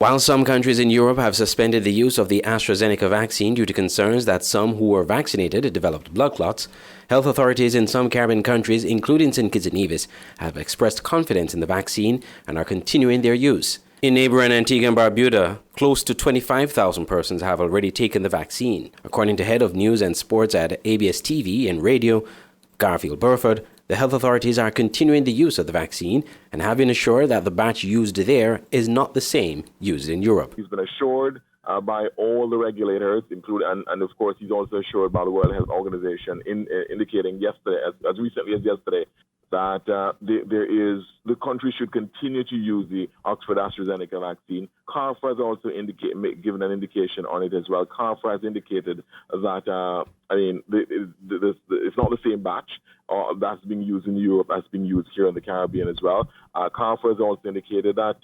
While some countries in Europe have suspended the use of the AstraZeneca vaccine due to concerns that some who were vaccinated developed blood clots, health authorities in some Caribbean countries, including St. Kitts and Nevis, have expressed confidence in the vaccine and are continuing their use. In neighboring Antigua and Barbuda, close to 25,000 persons have already taken the vaccine. According to head of news and sports at ABS TV and radio, Garfield Burford, the health authorities are continuing the use of the vaccine and have been assured that the batch used there is not the same used in Europe. He's been assured by all the regulators, including, and of course he's also assured by the World Health Organization, indicating yesterday, as recently as yesterday, that the country should continue to use the Oxford AstraZeneca vaccine. CARFA has also given an indication on it as well. CARFA has indicated that it's not the same batch that's being used in Europe as being used here in the Caribbean as well. CARFA has also indicated that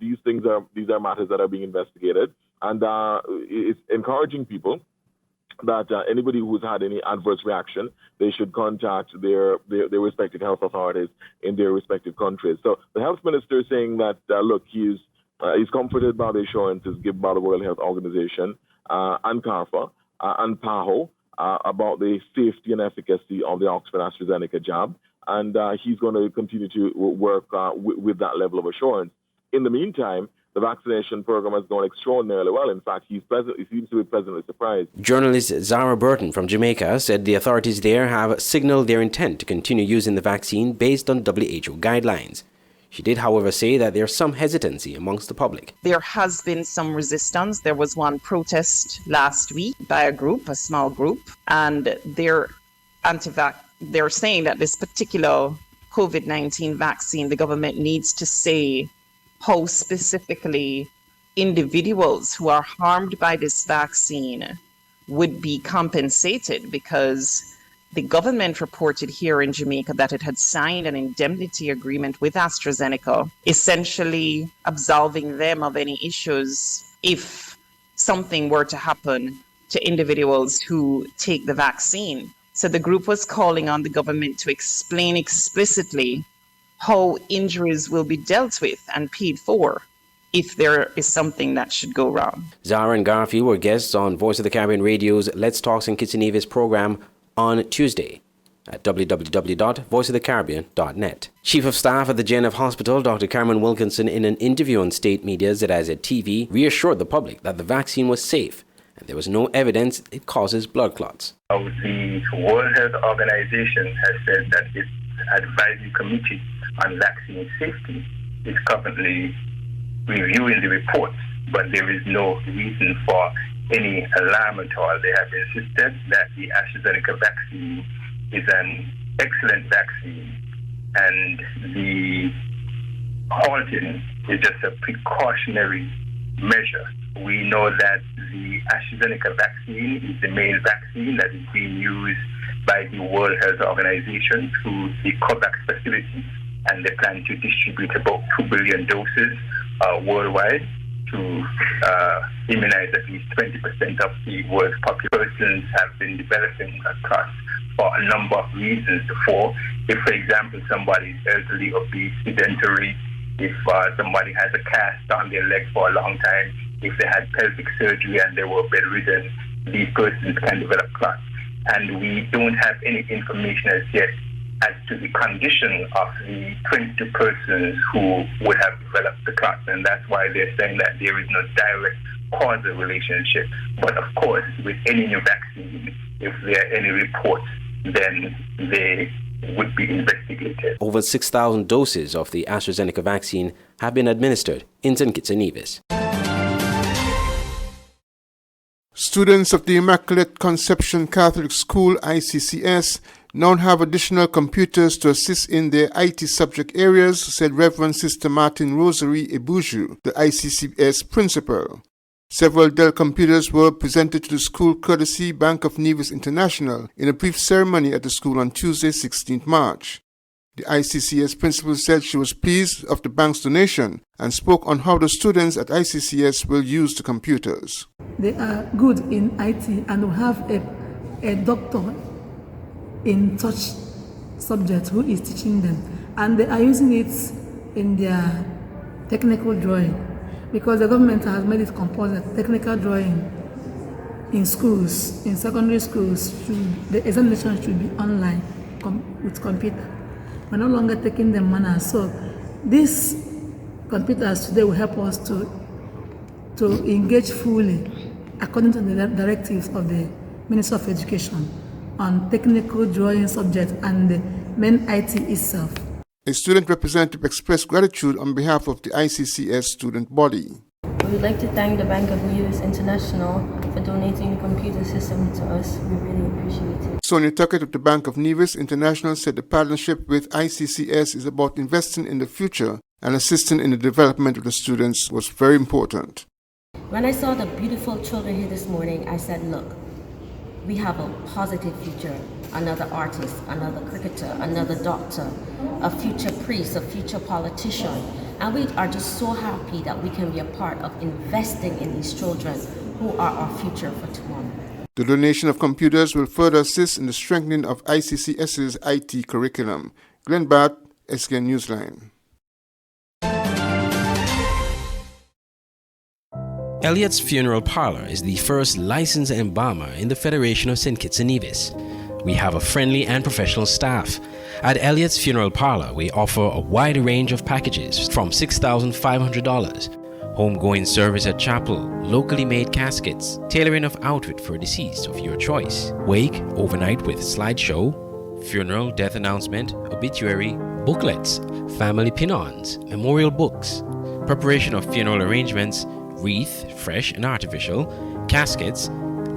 these are matters that are being investigated, and it's encouraging people that anybody who's had any adverse reaction, they should contact their respective health authorities in their respective countries. So the health minister is saying that, look, he's comforted by the assurances given by the World Health Organization and CARFA and PAHO about the safety and efficacy of the Oxford AstraZeneca jab, and he's going to continue to work with that level of assurance. In the meantime, the vaccination program has gone extraordinarily well. In fact, he seems to be pleasantly surprised. Journalist Zara Burton from Jamaica said the authorities there have signaled their intent to continue using the vaccine based on WHO guidelines. She did, however, say that there's some hesitancy amongst the public. There has been some resistance. There was one protest last week by a small group, and they're saying that this particular COVID-19 vaccine, the government needs to say how specifically individuals who are harmed by this vaccine would be compensated, because the government reported here in Jamaica that it had signed an indemnity agreement with AstraZeneca, essentially absolving them of any issues if something were to happen to individuals who take the vaccine. So the group was calling on the government to explain explicitly how injuries will be dealt with and paid for if there is something that should go wrong. Zara and Garfield were guests on Voice of the Caribbean Radio's Let's Talk St. Kitts and Nevis program on Tuesday at www.voiceofthecaribbean.net. Chief of Staff at the Geneva Hospital, Dr. Carmen Wilkinson, in an interview on state media ZIZ TV, reassured the public that the vaccine was safe and there was no evidence it causes blood clots. The World Health Organization has said that its advisory committee on vaccine safety is currently reviewing the reports, but there is no reason for any alarm at all. They have insisted that the AstraZeneca vaccine is an excellent vaccine, and the halting is just a precautionary measure. We know that the AstraZeneca vaccine is the main vaccine that is being used by the World Health Organization through the COVAX facility, and they plan to distribute about 2 billion doses worldwide to immunize at least 20% of the world's populations. Have been developing across for a number of reasons before. If, for example, somebody is elderly, obese, sedentary, if somebody has a cast on their leg for a long time, if they had pelvic surgery and they were bedridden, these persons can develop clots. And we don't have any information as yet as to the condition of the 22 persons who would have developed the clots. And that's why they're saying that there is no direct causal relationship. But of course, with any new vaccine, if there are any reports, then they would be investigated. Over 6,000 doses of the AstraZeneca vaccine have been administered in St. Kitts and Nevis. Students of the Immaculate Conception Catholic School, ICCS, now have additional computers to assist in their IT subject areas, said Reverend Sister Martin Rosary Ebuju, the ICCS principal. Several Dell computers were presented to the school courtesy Bank of Nevis International in a brief ceremony at the school on Tuesday, 16th March. The ICCS principal said she was pleased of the bank's donation and spoke on how the students at ICCS will use the computers. They are good in IT and we have a doctor in such subject who is teaching them, and they are using it in their technical drawing. because the government has made it compulsory. Technical drawing in schools, in secondary schools, the examination should be online with computer. We're no longer taking them manual. So these computers today will help us to engage fully according to the directives of the Minister of Education on technical drawing subject and the main IT itself. A student representative expressed gratitude on behalf of the ICCS student body. We would like to thank the Bank of News International for donating the computer system to us. We really appreciate it. Sonia Tuckett of the Bank of Nevis International said the partnership with ICCS is about investing in the future and assisting in the development of the students was very important. When I saw the beautiful children here this morning, I said, look, we have a positive future. Another artist, another cricketer, another doctor, a future priest, a future politician. And we are just so happy that we can be a part of investing in these children who are our future for tomorrow. The donation of computers will further assist in the strengthening of ICCS's IT curriculum. Glenn Bart, SKN Newsline. Elliots Funeral Parlor is the first licensed embalmer in the Federation of St. Kitts and Nevis. We have a friendly and professional staff. At Elliots Funeral Parlor, we offer a wide range of packages from $6,500, homegoing service at chapel, locally made caskets, tailoring of outfit for deceased of your choice, wake, overnight with slideshow, funeral, death announcement, obituary, booklets, family pin-ons, memorial books, preparation of funeral arrangements, wreath, fresh and artificial, caskets,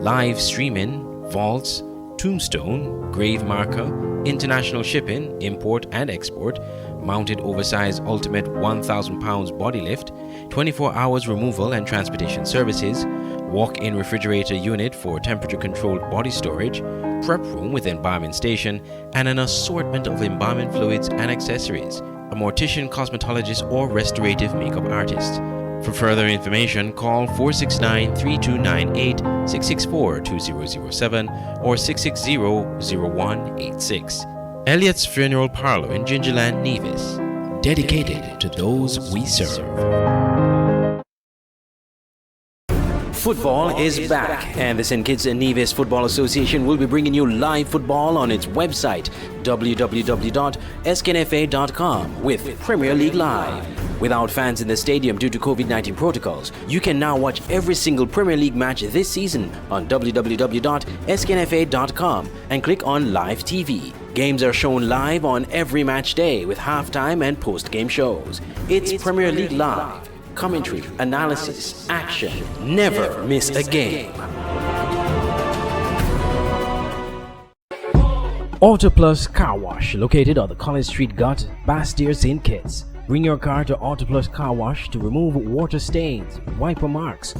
live streaming, vaults, tombstone, grave marker, international shipping, import and export, mounted oversized ultimate 1,000 pounds body lift, 24 hours removal and transportation services, walk-in refrigerator unit for temperature-controlled body storage, prep room with embalming station, and an assortment of embalming fluids and accessories, a mortician, cosmetologist, or restorative makeup artist. For further information, call 469-3298, 664-2007, or 660-0186. Elliots Funeral Parlor in Gingerland, Nevis. Dedicated to those we serve. Football is back, and the St. Kitts and Nevis Football Association will be bringing you live football on its website, www.sknfa.com, with Premier League Live. Without fans in the stadium due to COVID-19 protocols, you can now watch every single Premier League match this season on www.sknfa.com and click on Live TV. Games are shown live on every match day with halftime and post-game shows. It's Premier League Live. Commentary, analysis, action. Never miss a game. Auto Plus Car Wash, located on the College Street Gut, Bastyr, St. Kitts. Bring your car to Auto Plus Car Wash to remove water stains, wiper marks.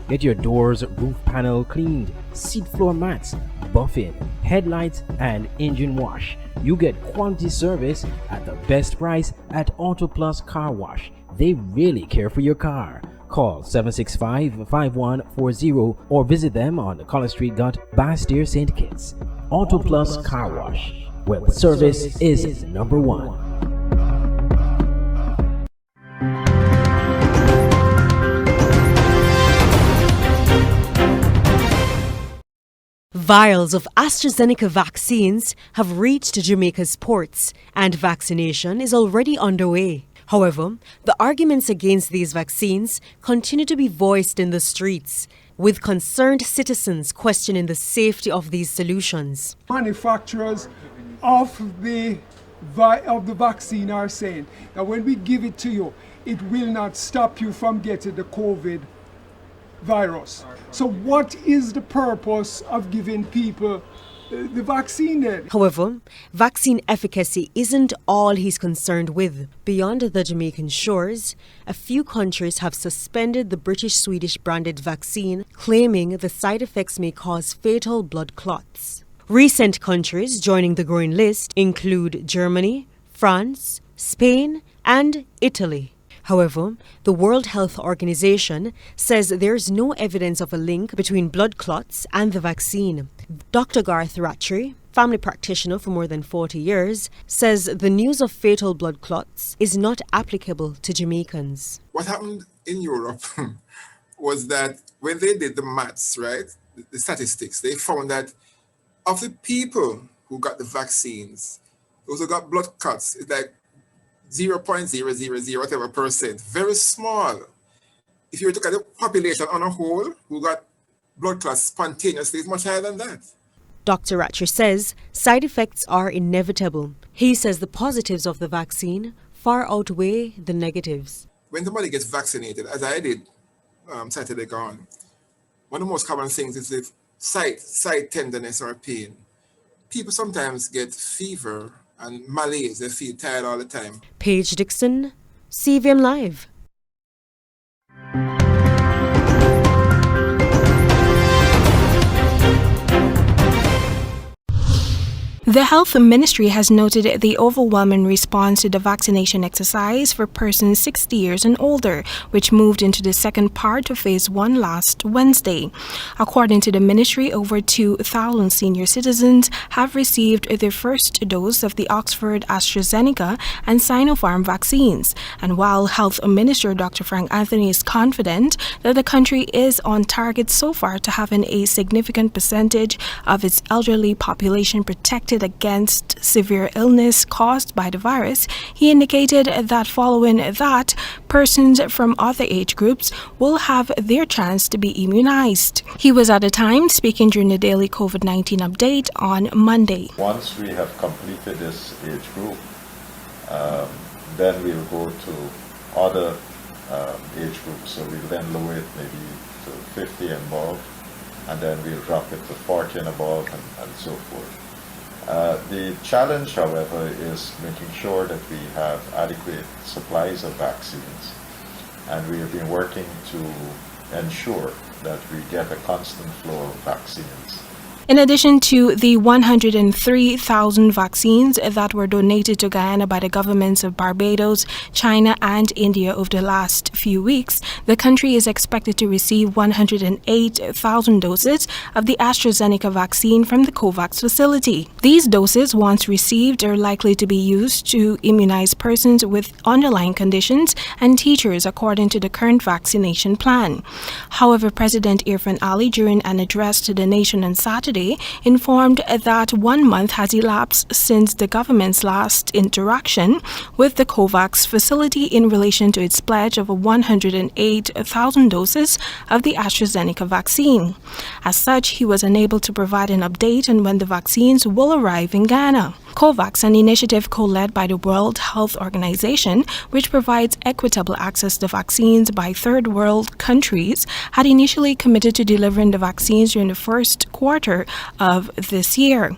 Get your doors, roof panel cleaned, seat floor mats, buffing, headlights, and engine wash. You get quality service at the best price at Auto Plus Car Wash. They really care for your car. Call 765-5140 or visit them on the College Street Gut, Bastyr, St. Kitts. Auto Plus Car Wash, where the service is number one. Vials of AstraZeneca vaccines have reached Jamaica's ports, and vaccination is already underway. However, the arguments against these vaccines continue to be voiced in the streets, with concerned citizens questioning the safety of these solutions. Manufacturers of the vaccine are saying that when we give it to you, it will not stop you from getting the COVID virus. So what is the purpose of giving people the vaccine then? However, vaccine efficacy isn't all he's concerned with. Beyond the Jamaican shores, a few countries have suspended the British-Swedish branded vaccine, claiming the side effects may cause fatal blood clots. Recent countries joining the growing list include Germany, France, Spain, and Italy. However, the World Health Organization says there's no evidence of a link between blood clots and the vaccine. Dr. Garth Rattray, family practitioner for more than 40 years, says the news of fatal blood clots is not applicable to Jamaicans. What happened in Europe was that when they did the maths, right, the statistics, they found that of the people who got the vaccines, those who got blood clots, it's like 0.000 whatever percent, very small. If you were to look at the population on a whole who got blood clots spontaneously, it's much higher than that. Dr. Ratcher says side effects are inevitable. He says the positives of the vaccine far outweigh the negatives. When somebody gets vaccinated, as I did Saturday gone, one of the most common things is the side tenderness or pain. People sometimes get fever and malaise. They feel tired all the time. Paige Dixon, CVM Live. The Health Ministry has noted the overwhelming response to the vaccination exercise for persons 60 years and older, which moved into the second part of Phase 1 last Wednesday. According to the ministry, over 2,000 senior citizens have received their first dose of the Oxford, AstraZeneca, and Sinopharm vaccines. And while Health Minister Dr. Frank Anthony is confident that the country is on target so far to having a significant percentage of its elderly population protected against severe illness caused by the virus, he indicated that following that, persons from other age groups will have their chance to be immunized. He was at the time speaking during the daily COVID-19 update on Monday. Once we have completed this age group, then we'll go to other age groups. So we'll then lower it maybe to 50 and above, and then we'll drop it to 40 and above, and so forth. The challenge, however, is making sure that we have adequate supplies of vaccines, and we have been working to ensure that we get a constant flow of vaccines. In addition to the 103,000 vaccines that were donated to Guyana by the governments of Barbados, China, and India over the last few weeks, the country is expected to receive 108,000 doses of the AstraZeneca vaccine from the COVAX facility. These doses, once received, are likely to be used to immunize persons with underlying conditions and teachers according to the current vaccination plan. However, President Irfan Ali, during an address to the nation on Saturday, informed that 1 month has elapsed since the government's last interaction with the COVAX facility in relation to its pledge of 108,000 doses of the AstraZeneca vaccine. As such, he was unable to provide an update on when the vaccines will arrive in Ghana. COVAX, an initiative co-led by the World Health Organization, which provides equitable access to vaccines by third world countries, had initially committed to delivering the vaccines during the first quarter of this year.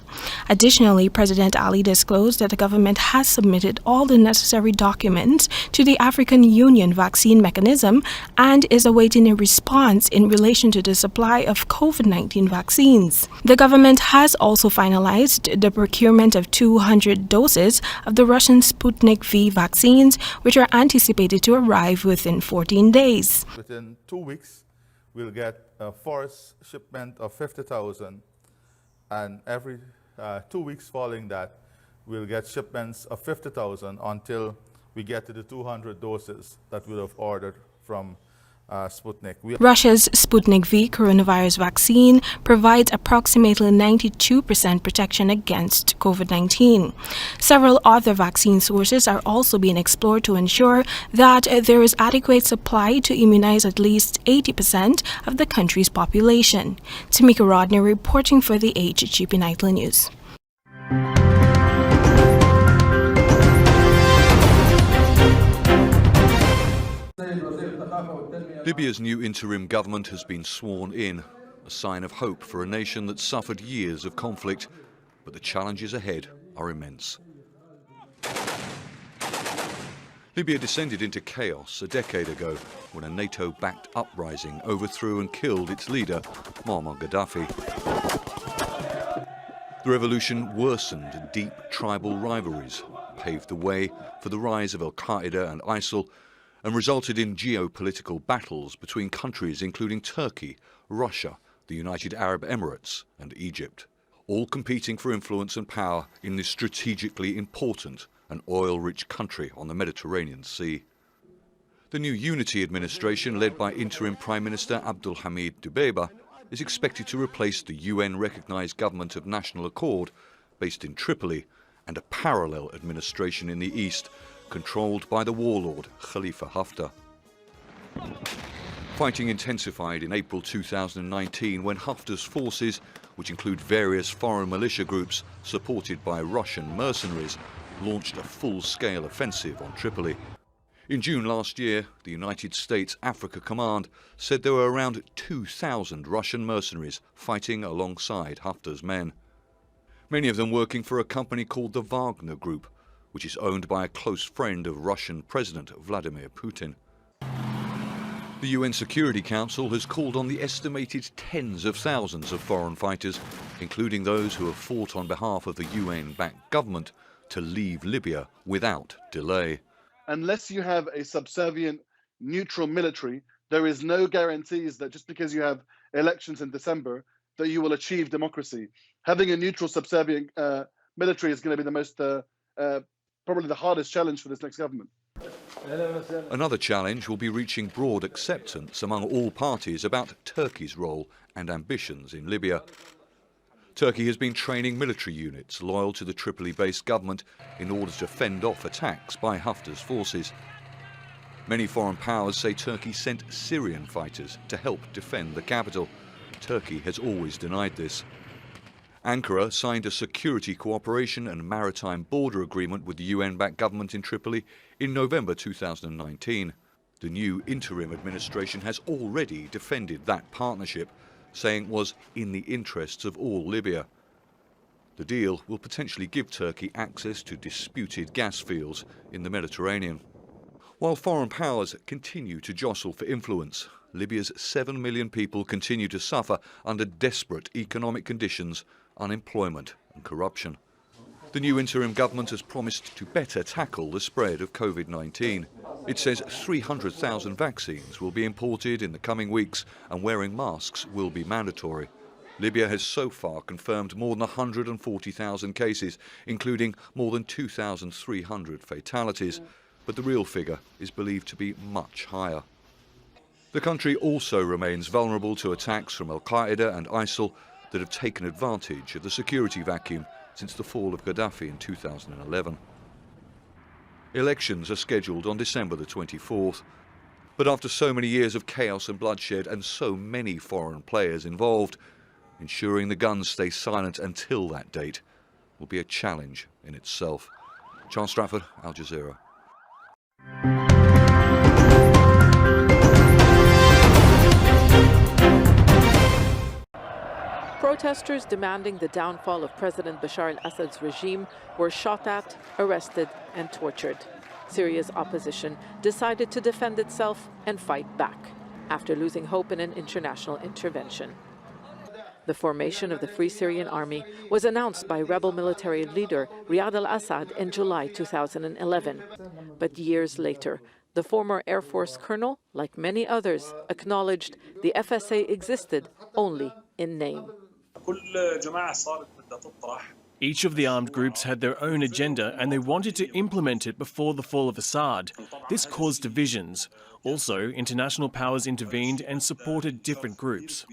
Additionally, President Ali disclosed that the government has submitted all the necessary documents to the African Union vaccine mechanism and is awaiting a response in relation to the supply of COVID-19 vaccines. The government has also finalized the procurement of 200 doses of the Russian Sputnik V vaccines, which are anticipated to arrive within 14 days. Within 2 weeks, we'll get a first shipment of 50,000, and every 2 weeks following that, we'll get shipments of 50,000 until we get to the 200 doses that we'll have ordered from Sputnik. Russia's Sputnik V coronavirus vaccine provides approximately 92% protection against COVID-19. Several other vaccine sources are also being explored to ensure that there is adequate supply to immunize at least 80% of the country's population. Tamika Rodney reporting for the HGP Nightly News. Libya's new interim government has been sworn in, a sign of hope for a nation that suffered years of conflict, but the challenges ahead are immense. Libya descended into chaos a decade ago when a NATO-backed uprising overthrew and killed its leader, Muammar Gaddafi. The revolution worsened deep tribal rivalries, paved the way for the rise of Al-Qaeda and ISIL, and resulted in geopolitical battles between countries including Turkey, Russia, the United Arab Emirates and Egypt, all competing for influence and power in this strategically important and oil-rich country on the Mediterranean Sea. The new unity administration, led by interim Prime Minister Abdul Hamid Dbeibah, is expected to replace the UN-recognised Government of National Accord, based in Tripoli, and a parallel administration in the east, controlled by the warlord Khalifa Haftar. Fighting intensified in April 2019 when Haftar's forces, which include various foreign militia groups supported by Russian mercenaries, launched a full-scale offensive on Tripoli. In June last year, the United States Africa Command said there were around 2,000 Russian mercenaries fighting alongside Haftar's men. Many of them working for a company called the Wagner Group, which is owned by a close friend of Russian President Vladimir Putin. The UN Security Council has called on the estimated tens of thousands of foreign fighters, including those who have fought on behalf of the UN-backed government, to leave Libya without delay. Unless you have a subservient, neutral military, there is no guarantees that just because you have elections in December, that you will achieve democracy. Having a neutral, subservient military is going to be the most, probably the hardest challenge for this next government. Another challenge will be reaching broad acceptance among all parties about Turkey's role and ambitions in Libya. Turkey has been training military units loyal to the Tripoli-based government in order to fend off attacks by Haftar's forces. Many foreign powers say Turkey sent Syrian fighters to help defend the capital. Turkey has always denied this. Ankara signed a security cooperation and maritime border agreement with the UN-backed government in Tripoli in November 2019. The new interim administration has already defended that partnership, saying it was in the interests of all Libya. The deal will potentially give Turkey access to disputed gas fields in the Mediterranean. While foreign powers continue to jostle for influence, Libya's 7 million people continue to suffer under desperate economic conditions, unemployment and corruption. The new interim government has promised to better tackle the spread of COVID-19. It says 300,000 vaccines will be imported in the coming weeks and wearing masks will be mandatory. Libya has so far confirmed more than 140,000 cases, including more than 2,300 fatalities, but the real figure is believed to be much higher. The country also remains vulnerable to attacks from Al-Qaeda and ISIL that have taken advantage of the security vacuum since the fall of Gaddafi in 2011. Elections are scheduled on December the 24th. But after so many years of chaos and bloodshed and so many foreign players involved, ensuring the guns stay silent until that date will be a challenge in itself. Charles Stratford, Al Jazeera. Protesters demanding the downfall of President Bashar al-Assad's regime were shot at, arrested, and tortured. Syria's opposition decided to defend itself and fight back after losing hope in an international intervention. The formation of the Free Syrian Army was announced by rebel military leader Riyad al-Assad in July 2011. But years later, the former Air Force colonel, like many others, acknowledged the FSA existed only in name. Each of the armed groups had their own agenda and they wanted to implement it before the fall of Assad. This caused divisions. Also, international powers intervened and supported different groups.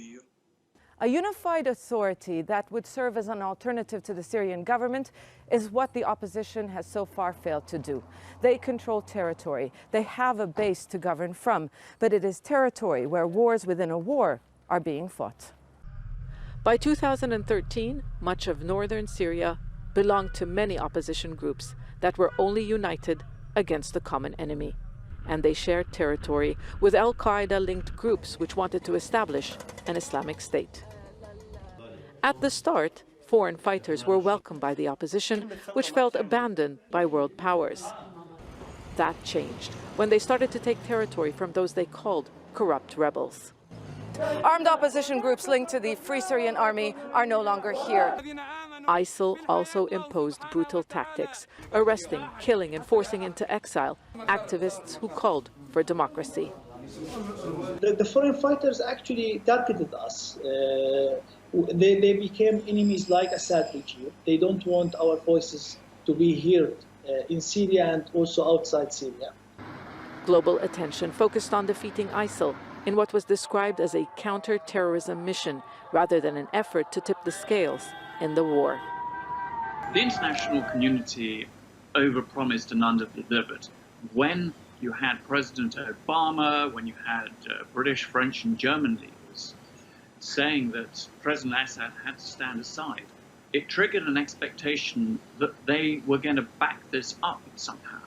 A unified authority that would serve as an alternative to the Syrian government is what the opposition has so far failed to do. They control territory. They have a base to govern from, but it is territory where wars within a war are being fought. By 2013, much of northern Syria belonged to many opposition groups that were only united against the common enemy. And they shared territory with Al-Qaeda-linked groups which wanted to establish an Islamic State. At the start, foreign fighters were welcomed by the opposition, which felt abandoned by world powers. That changed when they started to take territory from those they called corrupt rebels. Armed opposition groups linked to the Free Syrian Army are no longer here. ISIL also imposed brutal tactics, arresting, killing, and forcing into exile activists who called for democracy. The foreign fighters actually targeted us. They became enemies like Assad regime. They don't want our voices to be heard in Syria and also outside Syria. Global attention focused on defeating ISIL in what was described as a counter-terrorism mission rather than an effort to tip the scales in the war. The international community overpromised and underdelivered. When you had President Obama, when you had British, French, and German leaders saying that President Assad had to stand aside, it triggered an expectation that they were going to back this up somehow.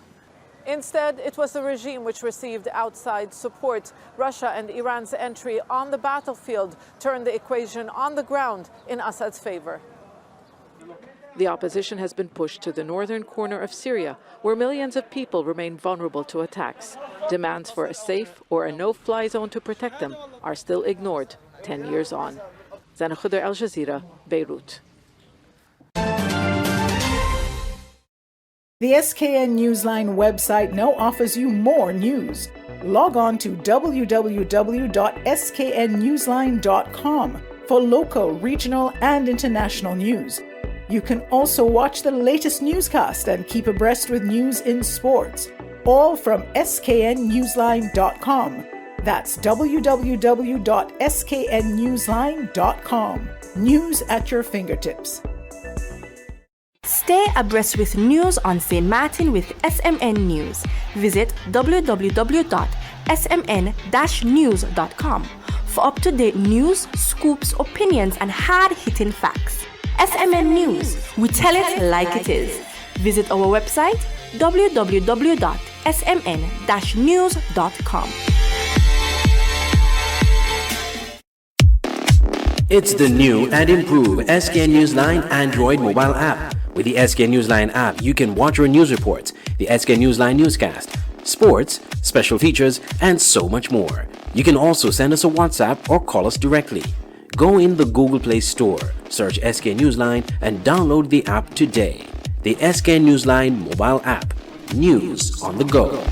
Instead, it was the regime which received outside support. Russia and Iran's entry on the battlefield turned the equation on the ground in Assad's favor. The opposition has been pushed to the northern corner of Syria, where millions of people remain vulnerable to attacks. Demands for a safe or a no-fly zone to protect them are still ignored 10 years on. Zana Khudr, Al Jazeera, Beirut. The SKN Newsline website now offers you more news. Log on to www.sknnewsline.com for local, regional, and international news. You can also watch the latest newscast and keep abreast with news in sports, all from sknnewsline.com. That's www.sknnewsline.com. News at your fingertips. Stay abreast with news on St. Martin with SMN News. Visit www.smn-news.com for up-to-date news, scoops, opinions, and hard-hitting facts. SMN News, we tell it like it is. Visit our website www.smn-news.com. It's the new and improved SKN Newsline Android mobile app. With the SKN Newsline app, you can watch your news reports, the SKN Newsline newscast, sports, special features, and so much more. You can also send us a WhatsApp or call us directly. Go in the Google Play Store, search SKN Newsline, and download the app today. The SKN Newsline mobile app. News on the go.